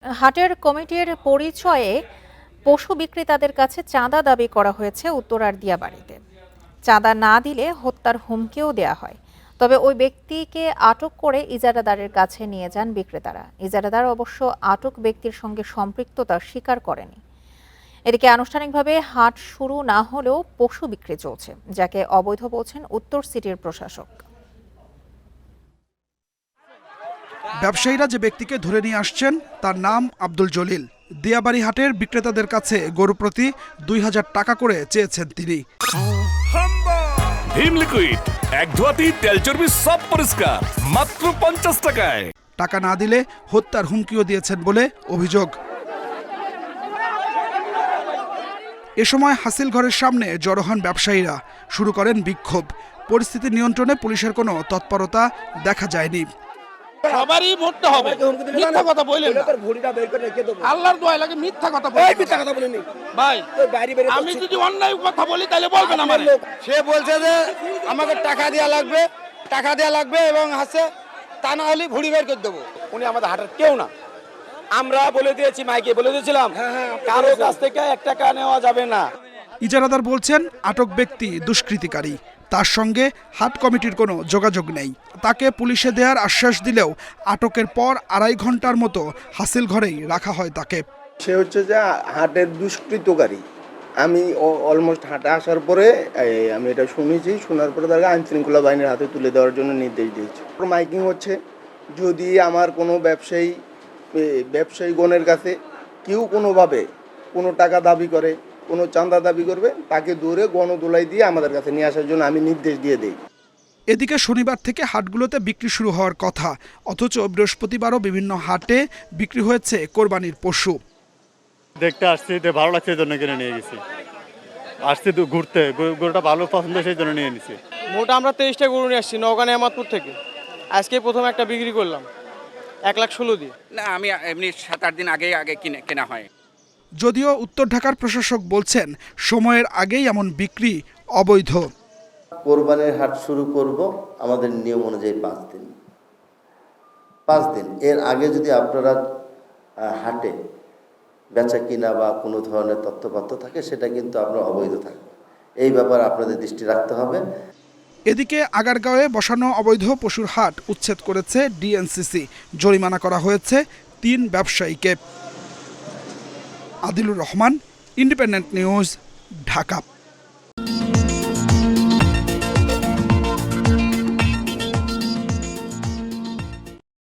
হাটের কমিটির পরিচয়ে পশু বিক্রেতাদের কাছে চাঁদা দাবি করা হয়েছে উত্তরার দিয়াবাড়িতে। চাঁদা না দিলে হত্যার হুমকিও দেয়া হয়। তবে ওই ব্যক্তিকে আটক করে ইজারাদারের কাছে নিয়ে যান বিক্রেতারা। ইজারাদার অবশ্য আটক ব্যক্তির সঙ্গে সম্পৃক্ততা স্বীকার করেনি। এদিকে আনুষ্ঠানিকভাবে হাট শুরু না হলেও পশু বিক্রি চলছে, যাকে অবৈধ বলছেন উত্তর সিটির প্রশাসক। ব্যবসায়ীরা যে ব্যক্তিকে ধরে নিয়ে আসছেন তার নাম আব্দুল জলিল। দিয়াবাড়ি হাটের বিক্রেতাদের কাছে গরু প্রতি ২০০০ টাকা করে চেয়েছেন তিনি। ভীম লিকুইড এক ধোয়াতেই তেল চর্বি সব পরিষ্কার মাত্র ৫০ টাকায়। টাকা না দিলে হত্যার হুমকিও দিয়েছেন বলে অভিযোগ। এ সময় হাসিল ঘরের সামনে জড়ো হন ব্যবসায়ীরা, শুরু করেন বিক্ষোভ। পরিস্থিতি নিয়ন্ত্রণে পুলিশের কোনো তৎপরতা দেখা যায়নি। সবারই মরতে হবে, মিথ্যা কথা বললেন না। আল্লাহর দোয়া লাগে, মিথ্যা কথা বলেন ভাই। আমি যদি অন্যায় কথা বলি তাহলে বলবেন আমার। সে বলছে যে আমাকে টাকা দেওয়া লাগবে এবং হাসে তা না হলে ভুড়ি বের করে দেবো। উনি আমাদের হাটের কেউ না, আমরা বলে দিয়েছি, মাইকে বলে দিয়েছিলাম কারো কাছ থেকে ১ টাকা নেওয়া যাবে না। ইজারাদার বলছেন আটক ব্যক্তি দুষ্কৃতিকারী, তার সঙ্গে হাট কমিটির কোনো যোগাযোগ নেই। তাকে পুলিশে দেওয়ার আশ্বাস দিলেও আটকের পর ২.৫ ঘন্টার মতো হাসিল ঘরেই রাখা হয় তাকে। সে হচ্ছে যে হাটের দুষ্কৃতকারী। আমি অলমোস্ট হাটে আসার পরে আমি এটা শুনেছি, শোনার পরে তাকে আইনশৃঙ্খলা বাহিনীর হাতে তুলে দেওয়ার জন্য নির্দেশ দিয়েছি। মাইকিং হচ্ছে, যদি আমার কোনো ব্যবসায়ীগণের কাছে কেউ কোনোভাবে কোনো টাকা দাবি করে, কোনো চাঁদা দাবি করবে, তাকে দৌড়ে গণদোলাই দিয়ে আমাদের কাছে নিয়ে আসার জন্য আমি নির্দেশ দিয়ে দিই। এদিকে শনিবার থেকে হাটগুলোতে বিক্রি শুরু হওয়ার কথা, অথচ বৃহস্পতিবারও বিভিন্ন হাটে বিক্রি হয়েছে কোরবানির পশু। দেখতে আসছি, ভালো লাগছে, এই জন্য কিনে নিয়ে গেছি। আসছি ঘুরতে, গরুটা ভালো পছন্দ, সেই জন্য নিয়ে নিছি। মোটা আমরা ২৩টা গরু নিয়ে আসছি নওগাঁ আহমদপুর থেকে। আজকে প্রথম একটা বিক্রি করলাম ১,১৬,০০০ দিয়ে। না, আমি এমনি ৭-৮ দিন আগে কেনা হয়। যদিও উত্তর ঢাকার প্রশাসক বলছেন সময়ের আগেই এমন বিক্রি অবৈধ। কোরবানির হাট শুরু করব আমাদের নিয়ম অনুযায়ী ৫ দিন। এর আগে যদি আপনারা হাটে বেচা কিনা বা কোনো ধরনের তথ্যপত্র থাকে, সেটা কিন্তু আপনার অবৈধ থাকবে। এই ব্যাপারে আপনাদের দৃষ্টি রাখতে হবে। এদিকে আগারগাঁওয়ে বসানো অবৈধ পশুর হাট উচ্ছেদ করেছে ডিএনসিসি। জরিমানা করা হয়েছে ৩ ব্যবসায়ীকে। Adilur Rahman, independent news, Dhaka.